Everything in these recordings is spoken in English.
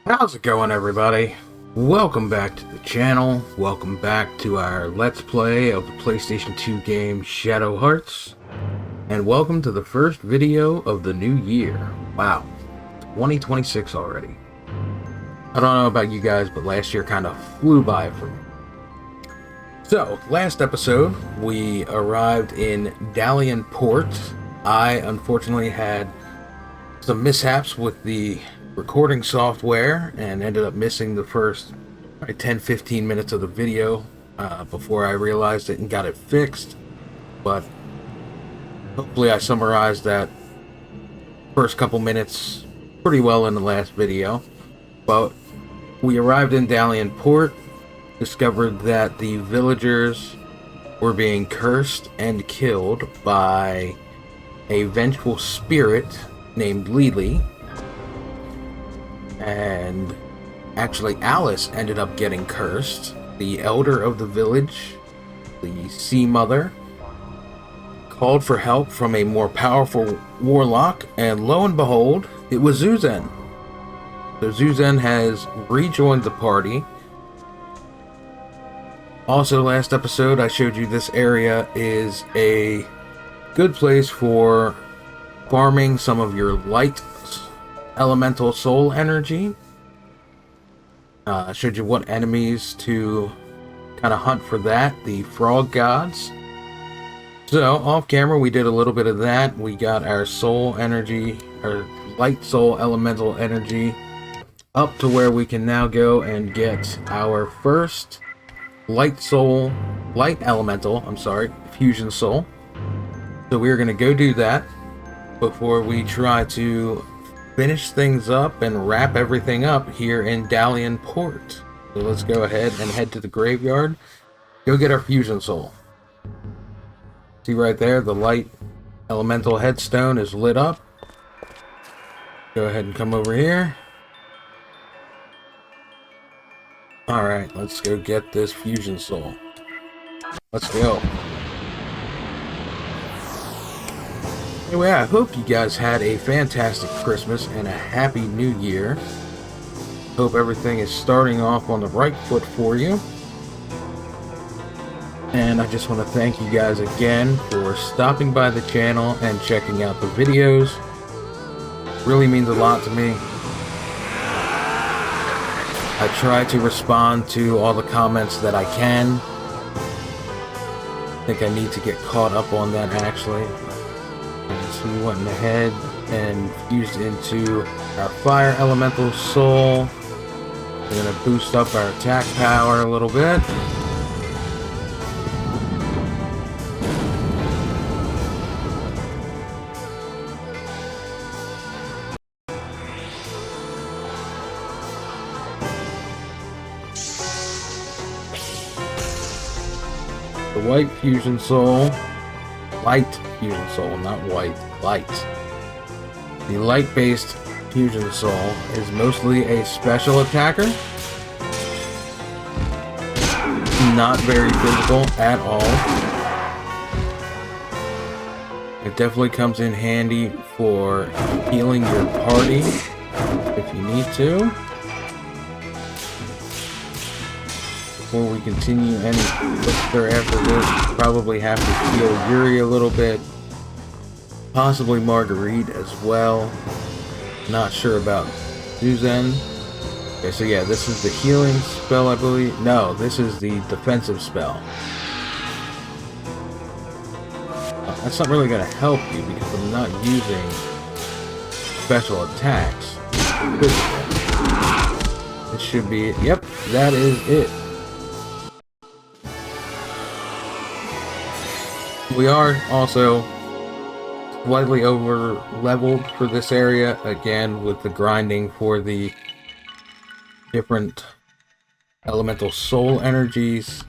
How's it going, everybody? Welcome back to the channel. Welcome back to our Let's Play of the PlayStation 2 game Shadow Hearts. And welcome to the first video of the new year. Wow, 2026 already. I don't know about you guys, but last year kind of flew by for me. So, last episode, we arrived in Dalian Port. I, unfortunately, had some mishaps with the recording software and ended up missing the first 10-15 minutes of the video before I realized it and got it fixed. But hopefully I summarized that first couple minutes pretty well in the last video. But we arrived in Dalian Port, discovered that the villagers were being cursed and killed by a vengeful spirit named Lily. And actually Alice ended up getting cursed. The elder of the village, the Sea Mother, called for help from a more powerful warlock, and lo and behold, it was Zuzen. So Zuzen has rejoined the party. Also, last episode I showed you this area is a good place for farming some of your light elemental soul energy. I showed you what enemies to kind of hunt for that, the frog gods. So off camera we did a little bit of that. We got our soul energy, our light soul elemental energy up to where we can now go and get our first light elemental fusion soul. So we're gonna go do that before we try to finish things up and wrap everything up here in Dalian Port. So let's go ahead and head to the graveyard, go get our fusion soul. See right there, the light elemental headstone is lit up. Go ahead and come over here. Alright, let's go get this fusion soul. Let's go. Anyway, I hope you guys had a fantastic Christmas and a happy new year. Hope everything is starting off on the right foot for you. And I just want to thank you guys again for stopping by the channel and checking out the videos. It really means a lot to me. I try to respond to all the comments that I can. I think I need to get caught up on that actually. So we went ahead and fused into our fire elemental soul. We're going to boost up our attack power a little bit. The white fusion soul, light fusion soul, not white, light. The light-based fusion soul is mostly a special attacker. Not very physical at all. It definitely comes in handy for healing your party if you need to. Before we continue any further after this, probably have to heal Yuri a little bit. Possibly Marguerite as well. Not sure about Zuzen. Okay, so yeah, this is the healing spell, I believe. No, this is the defensive spell. That's not really going to help you because I'm not using special attacks. This should be it. Yep, that is it. We are also slightly over leveled for this area, again with the grinding for the different elemental soul energies,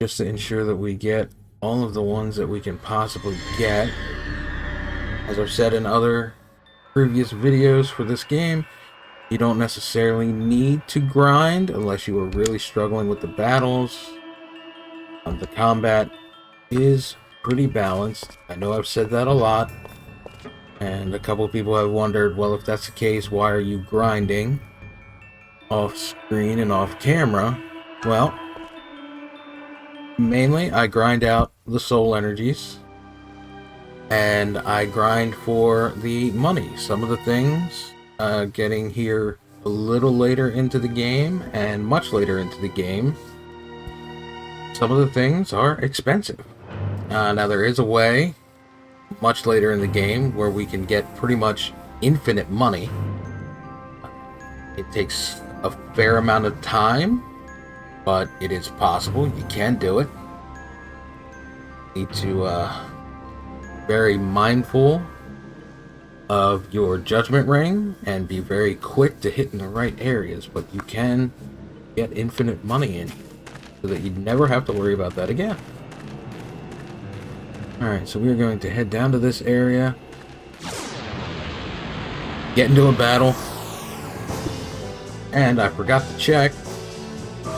just to ensure that we get all of the ones that we can possibly get. As I've said in other previous videos for this game, you don't necessarily need to grind unless you are really struggling with the battles. The combat is pretty balanced. I know I've said that a lot, and a couple of people have wondered, well, if that's the case, why are you grinding? off screen and off camera, well, mainly I grind out the soul energies and I grind for the money. Some of the things getting here a little later into the game and much later into the game, some of the things are expensive. Now there is a way much later in the game where we can get pretty much infinite money. It takes a fair amount of time, but it is possible. You can do it. You need to very mindful of your judgment ring and be very quick to hit in the right areas, but you can get infinite money in so that you never have to worry about that again. Alright, so we're going to head down to this area, get into a battle, and I forgot to check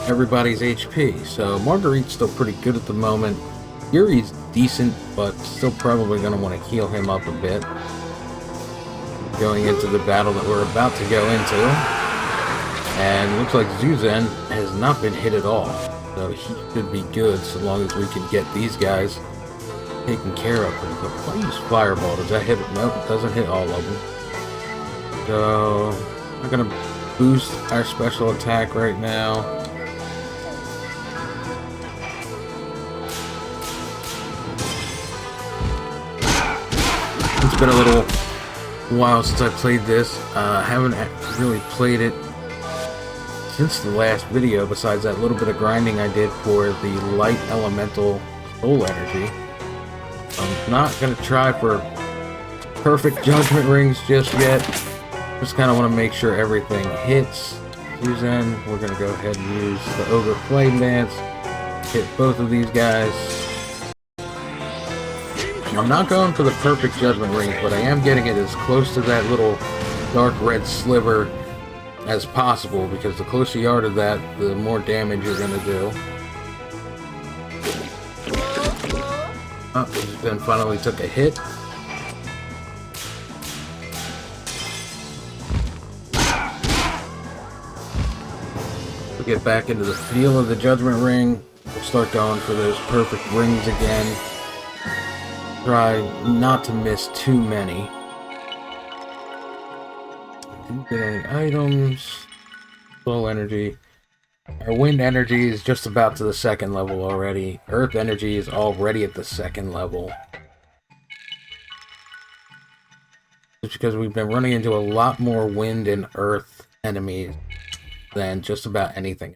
everybody's HP. So Marguerite's still pretty good at the moment. Yuri's decent, but still probably going to want to heal him up a bit going into the battle that we're about to go into. And looks like Zuzan has not been hit at all, so he should be good so long as we can get these guys taken care of. But if I use Fireball, does that hit? Nope, it doesn't hit all of them. So I'm going to boost our special attack right now. It's been a little while since I played this. I haven't really played it since the last video, besides that little bit of grinding I did for the light elemental soul energy. I'm not going to try for perfect judgment rings just yet. Just kind of want to make sure everything hits. Suzanne, we're going to go ahead and use the Ogre Flame Dance. Hit both of these guys. I'm not going for the perfect judgment rings, but I am getting it as close to that little dark red sliver as possible, because the closer you are to that, the more damage you're going to do. Oh, then finally took a hit. We'll get back into the feel of the judgment ring. We'll start going for those perfect rings again. Try not to miss too many. Didn't get any items. Soul energy. Our wind energy is just about to the second level already. Earth energy is already at the second level. Just because we've been running into a lot more wind and earth enemies than just about anything.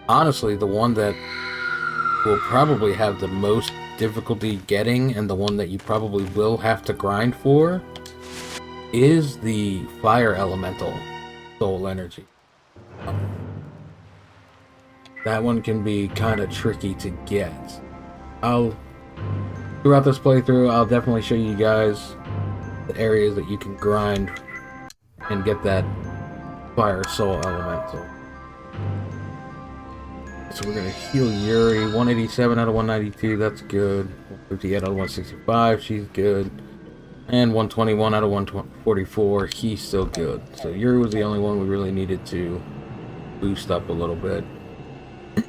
Honestly, the one that will probably have the most difficulty getting, and the one that you probably will have to grind for, is the fire elemental soul energy. That one can be kind of tricky to get. Throughout this playthrough, I'll definitely show you guys the areas that you can grind and get that fire soul elemental. So we're going to heal Yuri. 187 out of 192, that's good. 158 out of 165, she's good. And 121 out of 144, he's still good. So Yuri was the only one we really needed to boost up a little bit.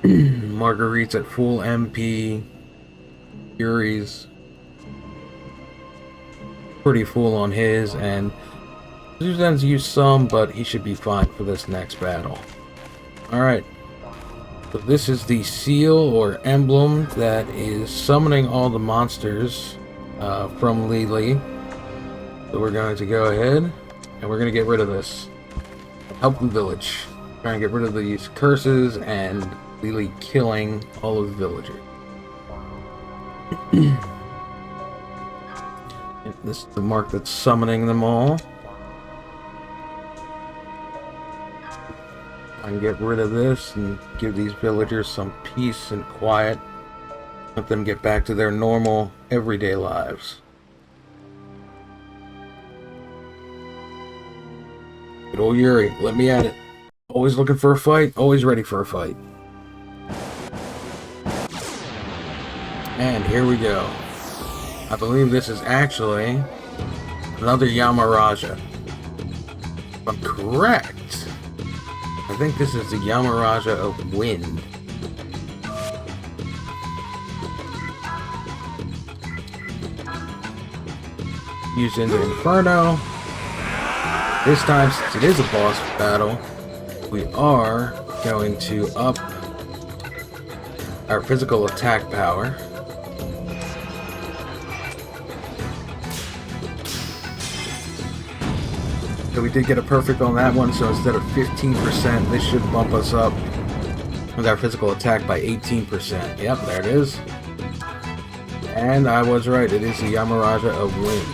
Marguerite's at full MP. Yuri's pretty full on his, and Suzanne's used some, but he should be fine for this next battle. Alright. So this is the seal or emblem that is summoning all the monsters from Lily. So we're going to go ahead and we're going to get rid of this. Help the village. Try and get rid of these curses and Lily killing all of the villagers. This is the mark that's summoning them all. And get rid of this and give these villagers some peace and quiet. Let them get back to their normal, everyday lives. Good old Yuri, let me at it. Always looking for a fight, always ready for a fight. And here we go. I believe this is actually another Yamaraja. If I'm correct, I think this is the Yamaraja of Wind. Used into Inferno. This time, since it is a boss battle, we are going to up our physical attack power. So we did get a perfect on that one, so instead of 15%, this should bump us up with our physical attack by 18%. Yep, there it is. And I was right, it is the Yamaraja of Wind.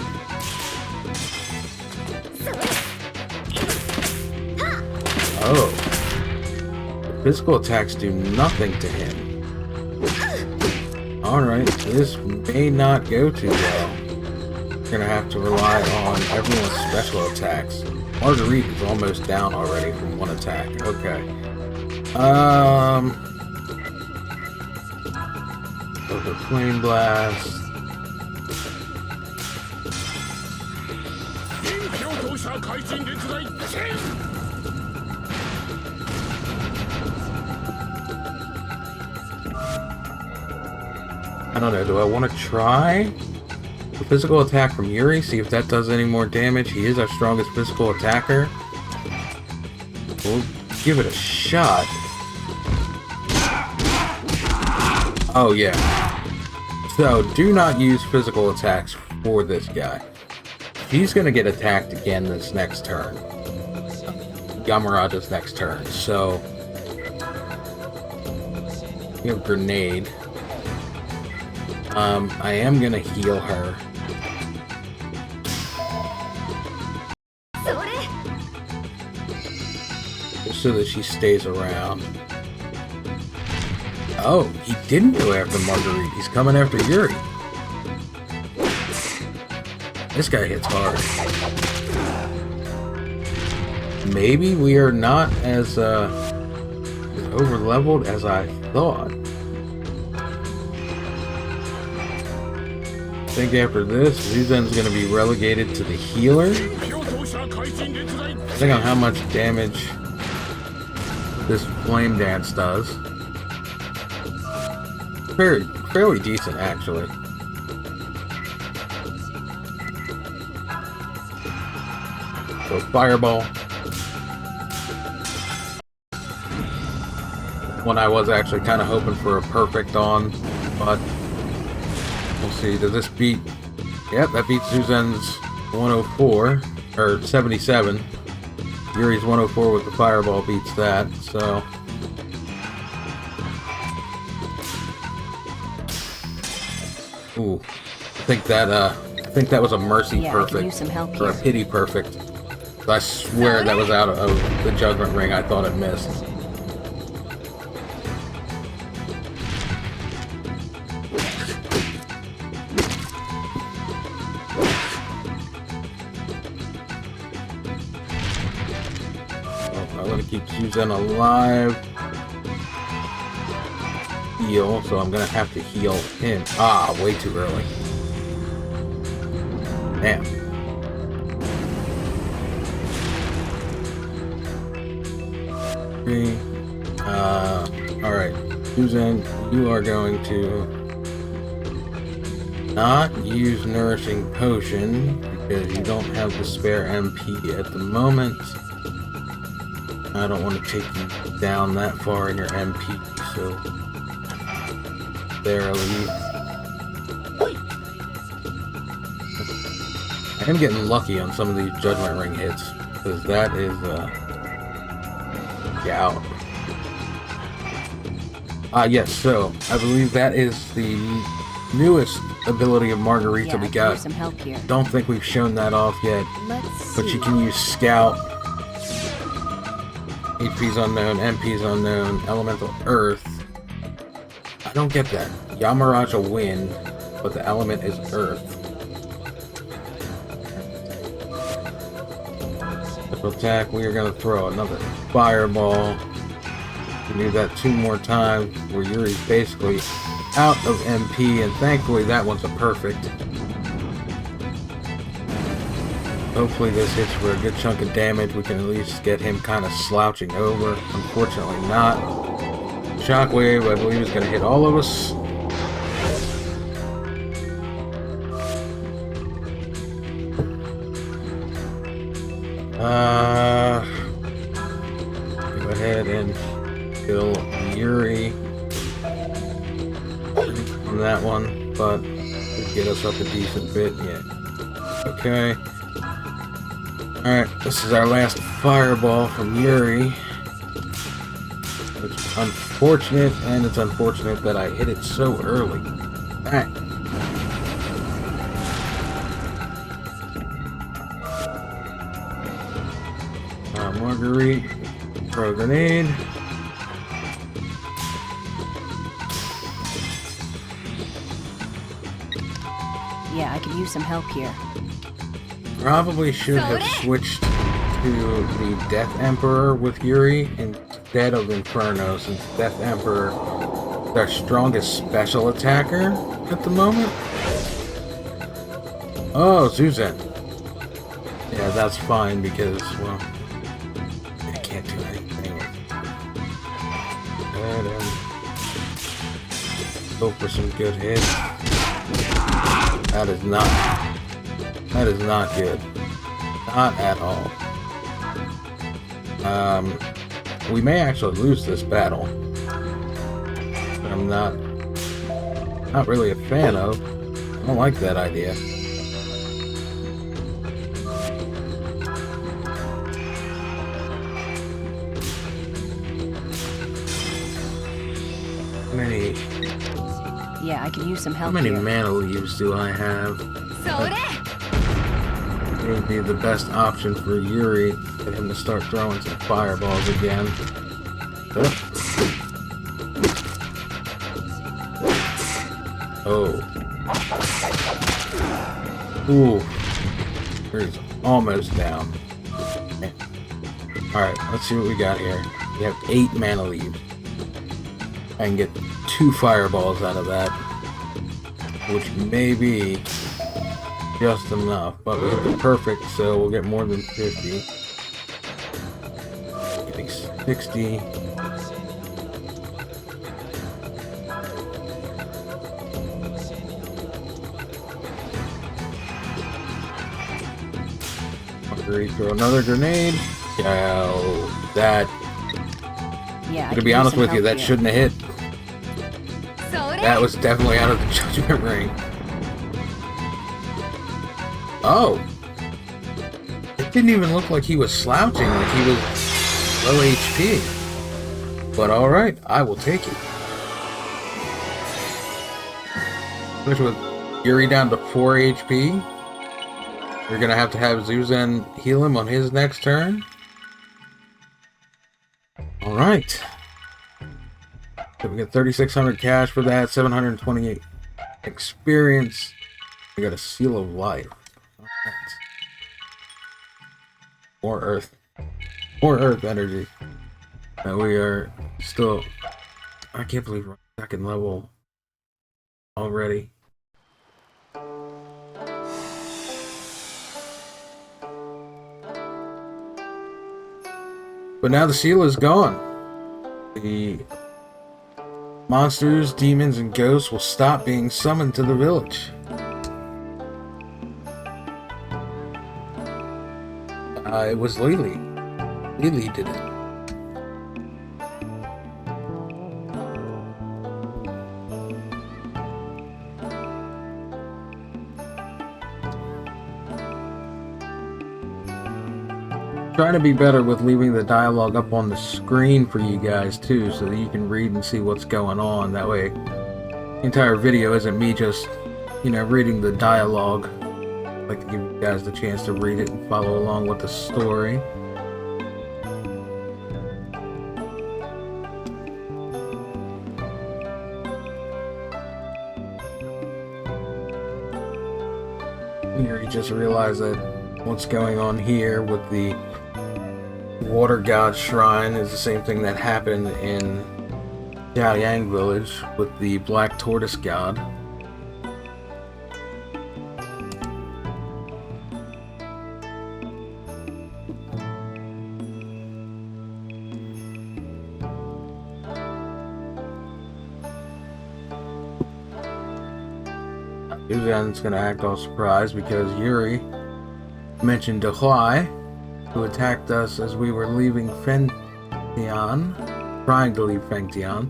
Oh. The physical attacks do nothing to him. Alright, this may not go too well. We're gonna have to rely on everyone's special attacks. Marguerite is almost down already from one attack. Okay. Over Flame Blast. I don't know, do I want to try the physical attack from Yuri, see if that does any more damage? He is our strongest physical attacker. We'll give it a shot. Oh yeah. So, do not use physical attacks for this guy. He's gonna get attacked again this next turn. Yamaraja's next turn. So, we have Grenade. I am gonna heal her. Just so that she stays around. Oh, he didn't go after Marguerite. He's coming after Yuri. This guy hits hard. Maybe we are not as over-leveled as I thought. I think after this, Zuzen's going to be relegated to the healer. Depending on how much damage this Flame Dance does. Fairly decent, actually. So, Fireball. One I was actually kind of hoping for a perfect on, but we'll see. Does this beat? Yep, that beats Zuzen's 104, or 77. Yuri's 104 with the Fireball beats that, so. Ooh, I think that was a mercy perfect, or a pity perfect. I swear that was out of the Judgment Ring. I thought it missed. I want to keep Zuzen alive. Heal, so I'm gonna have to heal him. Ah, way too early. Damn. Alright. Zuzen, you are going to not use Nourishing Potion because you don't have the spare MP at the moment. I don't want to take you down that far in your MP, so barely. I am getting lucky on some of these Judgment Ring hits, because that is gout. Yes, so I believe that is the newest ability of Marguerite that we got. Some help here. Don't think we've shown that off yet, but you can use Scout. HP's unknown, MP's unknown, Elemental Earth. I don't get that. Yamaraja Wind, but the element is Earth. Special attack, we are going to throw another Fireball. We do that 2 more times, where Yuri's basically out of MP, and thankfully that one's a perfect. Hopefully this hits for a good chunk of damage. We can at least get him kind of slouching over. Unfortunately not. Shockwave, I believe, is going to hit all of us. Go ahead and kill Yuri on that one, but get us up a decent bit. Yeah. Okay. Alright, this is our last fireball from Yuri. Which is unfortunate, and it's unfortunate that I hit it so early. Alright. Marguerite, throw a grenade. Yeah, I could use some help here. Probably should have switched to the Death Emperor with Yuri instead of Inferno, since Death Emperor is our strongest special attacker at the moment. Oh, Zuzan. Yeah, that's fine because, well, I can't do anything with it. And go for some good hits. That is not good. Not at all. We may actually lose this battle. I'm not really a fan of. I don't like that idea. Yeah, I could use some help. How many here. mana leaves do I have? It would be the best option for Yuri. Get him to start throwing some fireballs again. Oh. Ooh. He's almost down. Alright, let's see what we got here. We have 8 mana leaves. I can get 2 fireballs out of that, which may be just enough, but we hit the perfect, so we'll get more than 50. Getting 60. Throw another grenade. Oh, that. Yeah, To be honest with you, that shouldn't have hit. That was definitely out of the judgment ring. Oh! It didn't even look like he was slouching, like he was low HP. But alright, I will take it. Which with Yuri down to 4 HP, you're gonna have Zuzan heal him on his next turn. Alright. So we get 3,600 cash for that, 728 experience. We got a seal of life. Alright. More earth. More earth energy. And we are still... I can't believe we're second level already. But now the seal is gone. The monsters, demons, and ghosts will stop being summoned to the village. It was Lily. Lily did it. Trying to be better with leaving the dialogue up on the screen for you guys too, so that you can read and see what's going on. That way the entire video isn't me just, reading the dialogue. I like to give you guys the chance to read it and follow along with the story. Here you just realize that what's going on here with the Water God Shrine is the same thing that happened in Dalian Village with the Black Tortoise God. Suzanne's gonna act all surprised because Yuri mentioned Dehoi, who attacked us as we were leaving Fengtian, trying to leave Fengtian.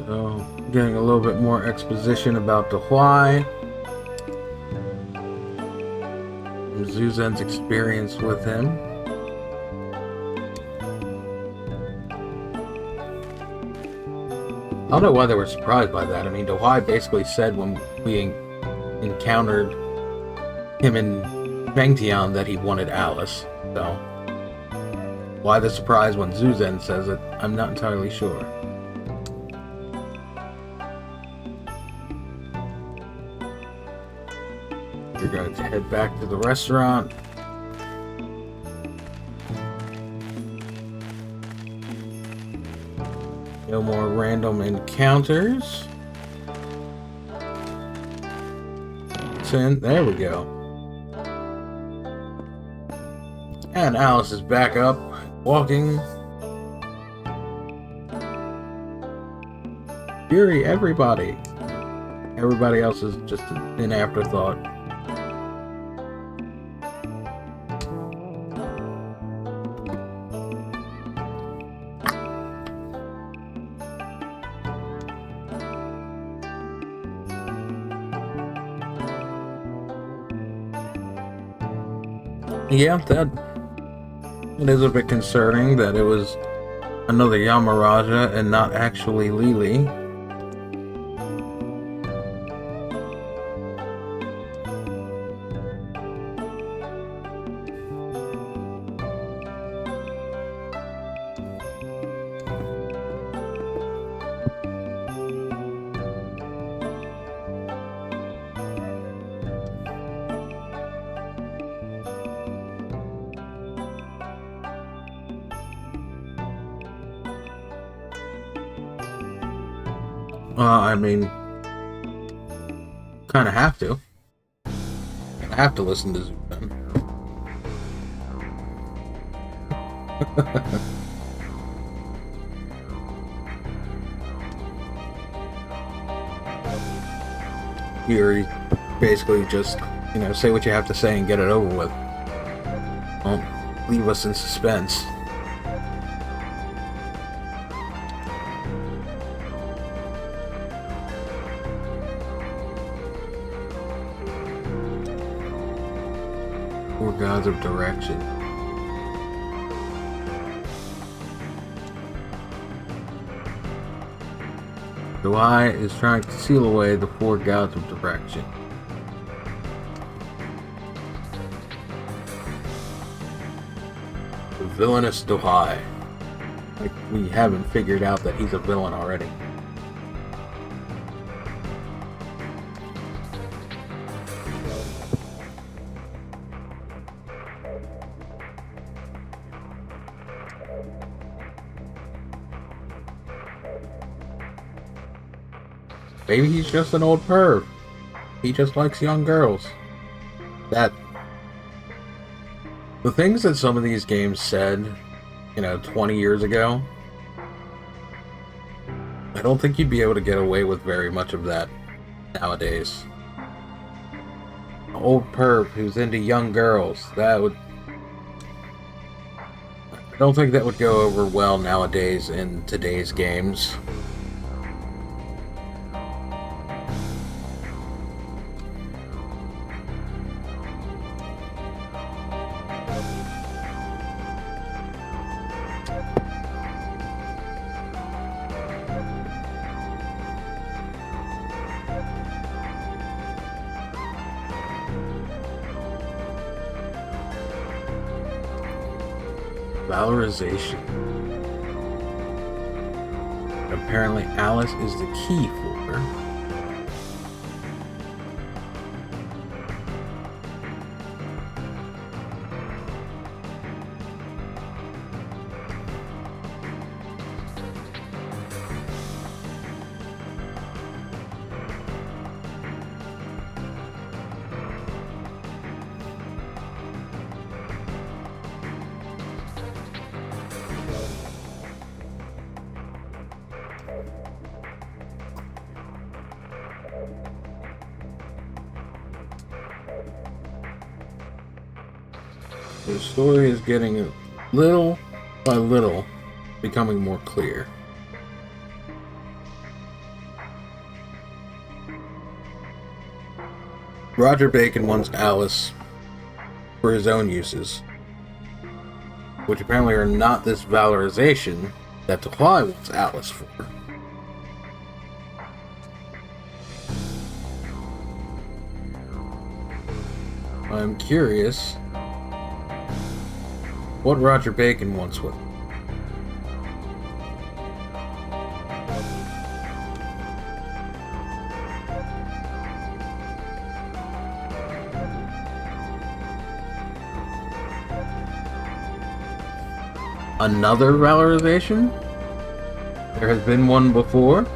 So, getting a little bit more exposition about the why. Zuzan's experience with him. I don't know why they were surprised by that. I mean, Dehoi basically said when we encountered him in Fengtian that he wanted Alice. So, why the surprise when Zuzan says it, I'm not entirely sure. We're going to head back to the restaurant. No more random encounters. There we go. And Alice is back up, walking. Yuri, everybody. Everybody else is just an afterthought. Yeah, it is a bit concerning that it was another Yamaraja and not actually Lily. I mean, kind of have to. I have to listen to Zuzan. Yuri basically just, say what you have to say and get it over with. Don't leave us in suspense. Four gods of direction. Dehoi is trying to seal away the four gods of direction. The villainous Dehoi. Like we haven't figured out that he's a villain already. Maybe he's just an old perv. He just likes young girls. The things that some of these games said, 20 years ago, I don't think you'd be able to get away with very much of that nowadays. An old perv who's into young girls, I don't think that would go over well nowadays in today's games. Valorization. Apparently Alice is the key for her. The story is getting little by little becoming more clear. Roger Bacon wants Alice for his own uses, which apparently are not this valorization that Dahlia wants Alice for. I'm curious what Roger Bacon wants with it. Another valorization? There has been one before.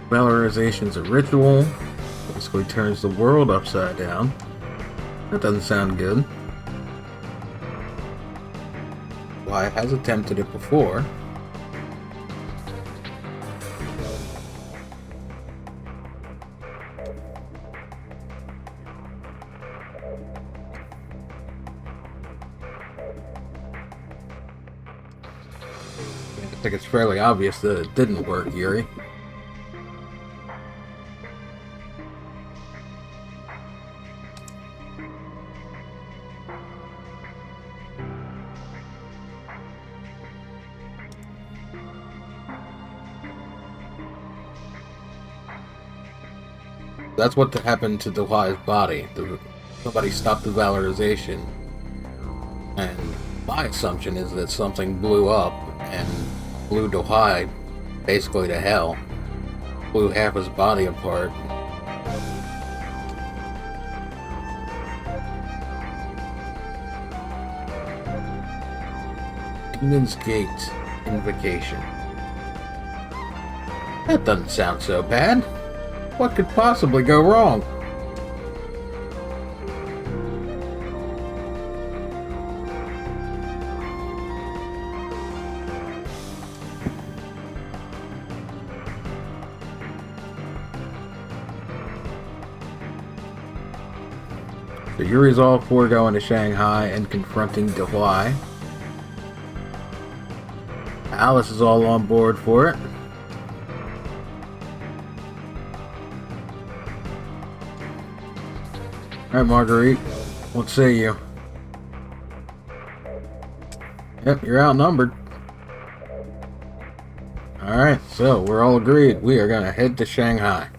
Valorization's a ritual. Basically turns the world upside down. That doesn't sound good. Why, has attempted it before. I think it's fairly obvious that it didn't work, Yuri. That's what happened to Dahlia's body. Somebody stopped the valorization. And my assumption is that something blew up and blew Dahlia basically to hell. Blew half his body apart. Demon's Gate Invocation. That doesn't sound so bad. What could possibly go wrong? So Yuri's all for going to Shanghai and confronting Dahlia. Alice is all on board for it. Alright, Marguerite, what say you? Yep, you're outnumbered. Alright, so we're all agreed. We are gonna head to Shanghai.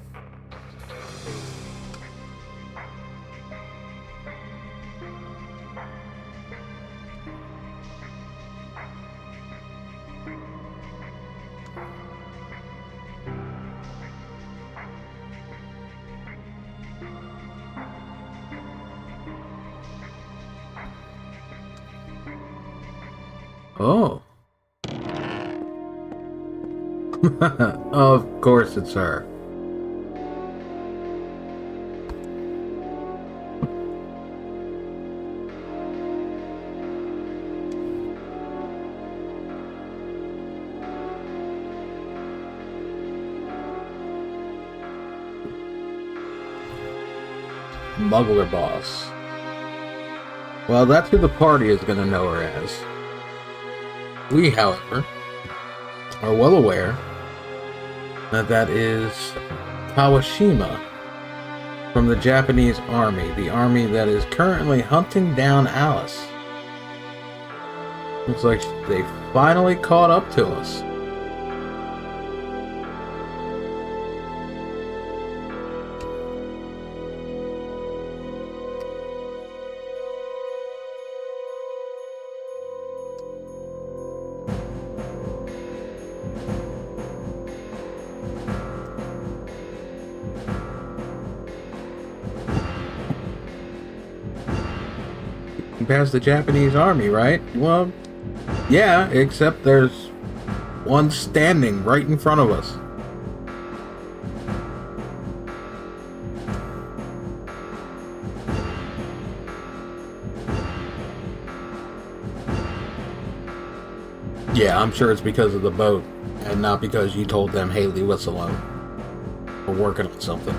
Oh. Of course it's her. Smuggler boss. Well, that's who the party is going to know her as. We, however, are well aware that that is Kawashima from the Japanese army, the army that is currently hunting down Alice. Looks like they finally caught up to us. Past the Japanese army, right? Well, yeah, except there's one standing right in front of us. Yeah, I'm sure it's because of the boat, and not because you told them, hey, leave us alone. We're working on something.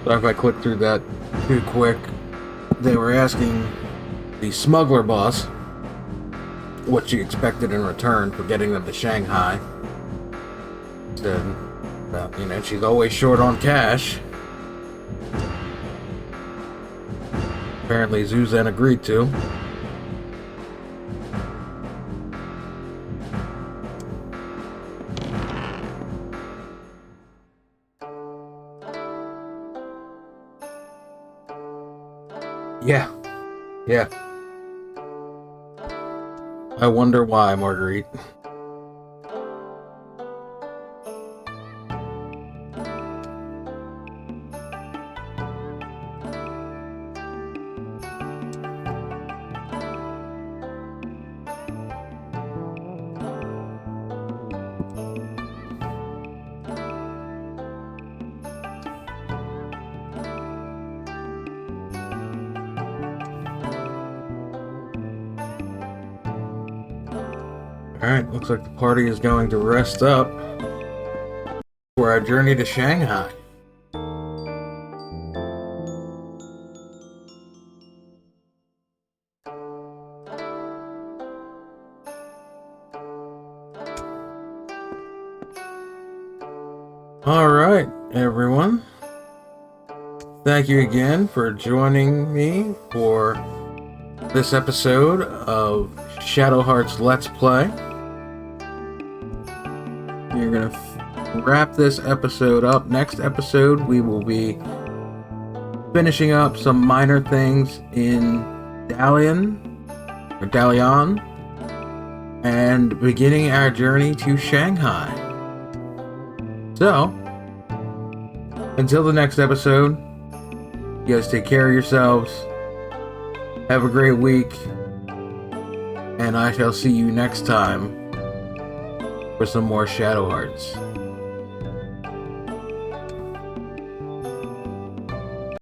Sorry if I clicked through that too quick. They were asking the smuggler boss what she expected in return for getting them to Shanghai. Said, well, you know, she's always short on cash. Apparently Zuzan agreed to. Yeah. I wonder why, Marguerite. Alright, looks like the party is going to rest up for our journey to Shanghai. Alright, everyone. Thank you again for joining me for this episode of Shadow Hearts Let's Play. We're going to wrap this episode up. Next episode, we will be finishing up some minor things in Dalian, and beginning our journey to Shanghai. So, until the next episode, you guys take care of yourselves. Have a great week. And I shall see you next time for some more Shadow Hearts.